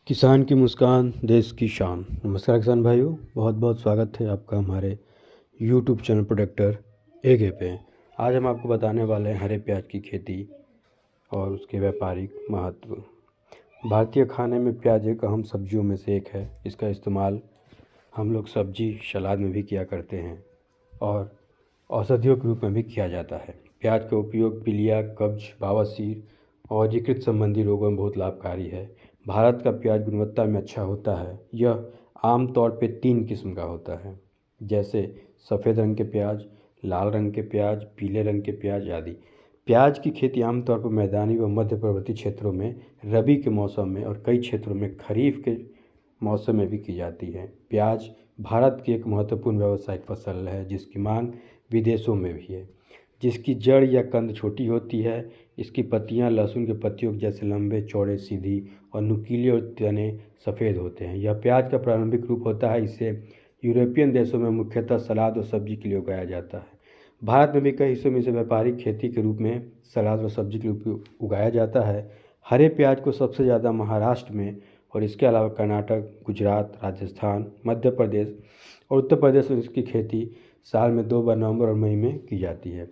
किसान की मुस्कान देश की शान। नमस्कार किसान भाइयों, बहुत बहुत स्वागत है आपका हमारे यूट्यूब चैनल प्रोडक्टर एगे पे। आज हम आपको बताने वाले हैं हरे प्याज की खेती और उसके व्यापारिक महत्व। भारतीय खाने में प्याज एक अहम सब्जियों में से एक है। इसका इस्तेमाल हम लोग सब्जी सलाद में भी किया करते हैं और औषधियों के रूप में भी किया जाता है। प्याज का उपयोग पीलिया, कब्ज, बवासीर और यकृत संबंधी रोगों में बहुत लाभकारी है। भारत का प्याज गुणवत्ता में अच्छा होता है। यह आमतौर पे 3 किस्म का होता है, जैसे सफ़ेद रंग के प्याज, लाल रंग के प्याज, पीले रंग के प्याज आदि। प्याज की खेती आमतौर पर मैदानी व मध्य पर्वतीय क्षेत्रों में रबी के मौसम में और कई क्षेत्रों में खरीफ के मौसम में भी की जाती है। प्याज भारत की एक महत्वपूर्ण व्यावसायिक फसल है जिसकी मांग विदेशों में भी है। जिसकी जड़ या कंद छोटी होती है। इसकी पत्तियां लहसुन के पत्तियों के जैसे लंबे, चौड़े, सीधी और नुकीले और तने सफ़ेद होते हैं। यह प्याज का प्रारंभिक रूप होता है। इसे यूरोपियन देशों में मुख्यतः सलाद और सब्जी के लिए उगाया जाता है। भारत में भी कई हिस्सों में इसे व्यापारिक खेती के रूप में सलाद और सब्जी के रूप में उगाया जाता है। हरे प्याज को सबसे ज़्यादा महाराष्ट्र में और इसके अलावा कर्नाटक, गुजरात, राजस्थान, मध्य प्रदेश और उत्तर प्रदेश में इसकी खेती साल में 2 बार नवंबर और मई में की जाती है।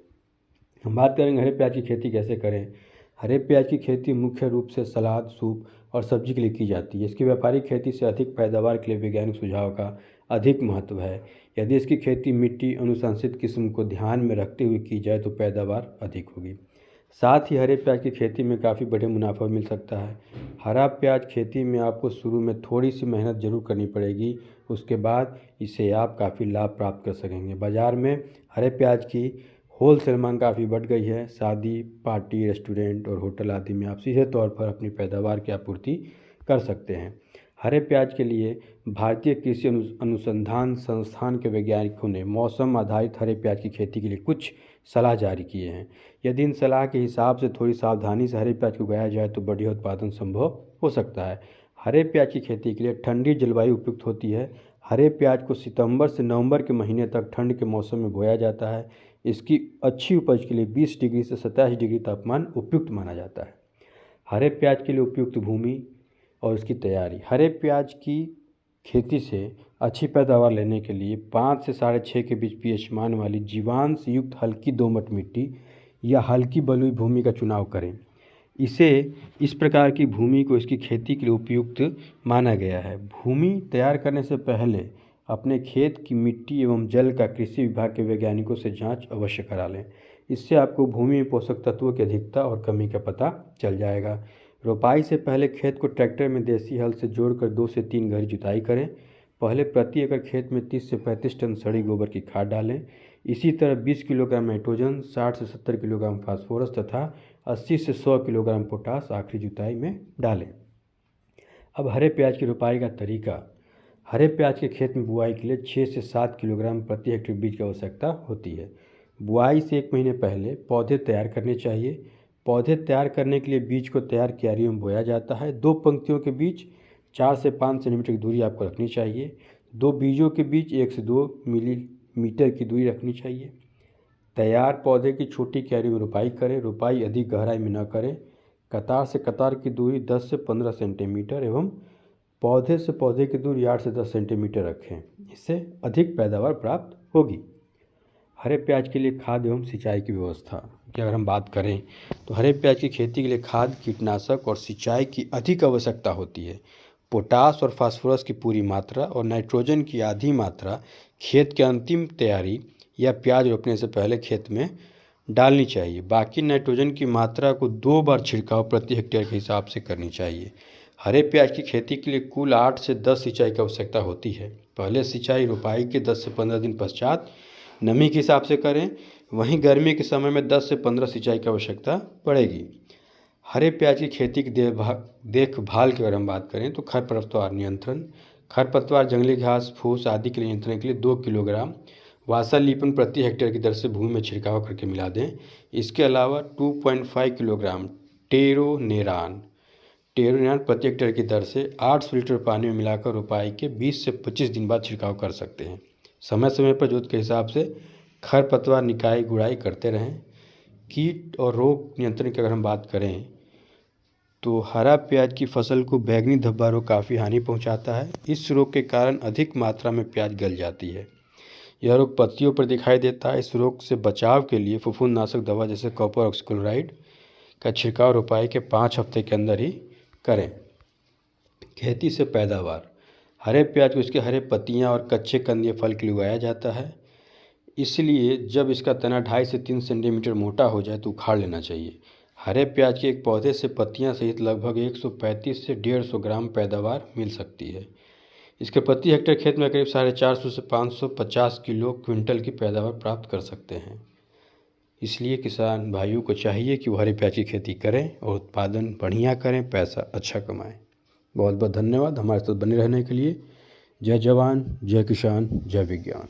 हम बात करेंगे हरे प्याज की खेती कैसे करें। हरे प्याज की खेती मुख्य रूप से सलाद, सूप और सब्जी के लिए की जाती है। इसकी व्यापारिक खेती से अधिक पैदावार के लिए वैज्ञानिक सुझाव का अधिक महत्व है। यदि इसकी खेती मिट्टी अनुशंसित किस्म को ध्यान में रखते हुए की जाए तो पैदावार अधिक होगी। साथ ही हरे प्याज की खेती में काफ़ी बड़े मुनाफा मिल सकता है। हरा प्याज खेती में आपको शुरू में थोड़ी सी मेहनत ज़रूर करनी पड़ेगी, उसके बाद इसे आप काफ़ी लाभ प्राप्त कर सकेंगे। बाज़ार में हरे प्याज की होलसेल मांग काफ़ी बढ़ गई है। शादी, पार्टी, रेस्टोरेंट और होटल आदि में आप सीधे तौर पर अपनी पैदावार की आपूर्ति कर सकते हैं। हरे प्याज के लिए भारतीय कृषि अनुसंधान संस्थान के वैज्ञानिकों ने मौसम आधारित हरे प्याज की खेती के लिए कुछ सलाह जारी किए हैं। यदि इन सलाह के हिसाब से थोड़ी सावधानी से हरे प्याज को उगाया जाए तो बढ़िया उत्पादन संभव हो सकता है। हरे प्याज की खेती के लिए ठंडी जलवायु उपयुक्त होती है। हरे प्याज को सितंबर से नवंबर के महीने तक ठंड के मौसम में बोया जाता है। इसकी अच्छी उपज के लिए 20 डिग्री से 27 डिग्री तापमान उपयुक्त माना जाता है। हरे प्याज के लिए उपयुक्त भूमि और इसकी तैयारी। हरे प्याज की खेती से अच्छी पैदावार लेने के लिए 5 से 6.5 के बीच पीएच मान वाली जीवांश युक्त हल्की दोमट मिट्टी या हल्की बलुई भूमि का चुनाव करें। इस प्रकार की भूमि को इसकी खेती के लिए उपयुक्त माना गया है। भूमि तैयार करने से पहले अपने खेत की मिट्टी एवं जल का कृषि विभाग के वैज्ञानिकों से जांच अवश्य करा लें। इससे आपको भूमि में पोषक तत्वों की अधिकता और कमी का पता चल जाएगा। रोपाई से पहले खेत को ट्रैक्टर में देसी हल से जोड़कर 2 से 3 गहरी जुताई करें। पहले प्रति एकड़ खेत में 30 से 35 टन सड़ी गोबर की खाद डालें। इसी तरह 20 किलोग्राम नाइट्रोजन, 60 से 70 किलोग्राम फास्फोरस तथा 80 से 100 किलोग्राम पोटास आखिरी जुताई में डालें। अब हरे प्याज की रोपाई का तरीका। हरे प्याज के खेत में बुआई के लिए 6 से 7 किलोग्राम प्रति हेक्टेयर बीज की आवश्यकता होती है। बुआई से 1 महीने पहले पौधे तैयार करने चाहिए। पौधे तैयार करने के लिए बीज को तैयार क्यारियों में बोया जाता है। 2 पंक्तियों के बीच 4 से 5 सेंटीमीटर की दूरी आपको रखनी चाहिए। 2 बीजों के बीच 1 से 2 मिलीमीटर की दूरी रखनी चाहिए। तैयार पौधे की छोटी क्यारी में रोपाई करें। रोपाई अधिक गहराई में न करें। कतार से कतार की दूरी 10 से 15 सेंटीमीटर एवं पौधे से पौधे की दूरी 8 से 10 सेंटीमीटर रखें। इससे अधिक पैदावार प्राप्त होगी। हरे प्याज के लिए खाद एवं सिंचाई की व्यवस्था की अगर हम बात करें तो हरे प्याज की खेती के लिए खाद, कीटनाशक और सिंचाई की अधिक आवश्यकता होती है। पोटास और फास्फोरस की पूरी मात्रा और नाइट्रोजन की आधी मात्रा खेत के अंतिम तैयारी या प्याज रोपने से पहले खेत में डालनी चाहिए। बाकी नाइट्रोजन की मात्रा को 2 बार छिड़काव प्रति हेक्टेयर के हिसाब से करनी चाहिए। हरे प्याज की खेती के लिए कुल 8 से 10 सिंचाई की आवश्यकता होती है। पहले सिंचाई रोपाई के 10 से 15 दिन पश्चात नमी के हिसाब से करें। वहीं गर्मी के समय में 10 से 15 सिंचाई की आवश्यकता पड़ेगी। हरे प्याज की खेती की देखभाल की अगर हम बात करें तो खरपतवार नियंत्रण। खरपतवार, जंगली घास, फूस आदि के नियंत्रण के लिए 2 किलोग्राम वासालीपन प्रति हेक्टेयर की दर से भूमि में छिड़काव करके मिला दें। इसके अलावा 2.5 किलोग्राम टेरोनेरान प्रति हेक्टेयर की दर से 800 लीटर पानी में मिलाकर रोपाई के 20 से 25 दिन बाद छिड़काव कर सकते हैं। समय समय पर जोत के हिसाब से खरपतवार निकाई गुड़ाई करते रहें। कीट और रोग नियंत्रण की अगर हम बात करें तो हरा प्याज की फसल को बैंगनी धब्बा रोग काफ़ी हानि पहुंचाता है। इस रोग के कारण अधिक मात्रा में प्याज गल जाती है। यह रोग पत्तियों पर दिखाई देता है। इस रोग से बचाव के लिए फफूंदनाशक दवा जैसे कॉपर ऑक्सीक्लोराइड का छिड़काव रोपाई के 5 हफ्ते के अंदर ही करें। खेती से पैदावार। हरे प्याज को इसके हरे पत्तियां और कच्चे कंदिए फल के लिए उगाया जाता है। इसलिए जब इसका तना 2.5 से 3 सेंटीमीटर मोटा हो जाए तो उखाड़ लेना चाहिए। हरे प्याज के एक पौधे से पत्तियां सहित लगभग 135 से 150 ग्राम पैदावार मिल सकती है। इसके प्रति हेक्टेयर खेत में करीब 450 से 550 किलो क्विंटल की पैदावार प्राप्त कर सकते हैं। इसलिए किसान भाइयों को चाहिए कि वो हरे प्याज की खेती करें और उत्पादन बढ़िया करें, पैसा अच्छा कमाएं। बहुत बहुत धन्यवाद हमारे साथ बने रहने के लिए। जय जवान, जय किसान, जय विज्ञान।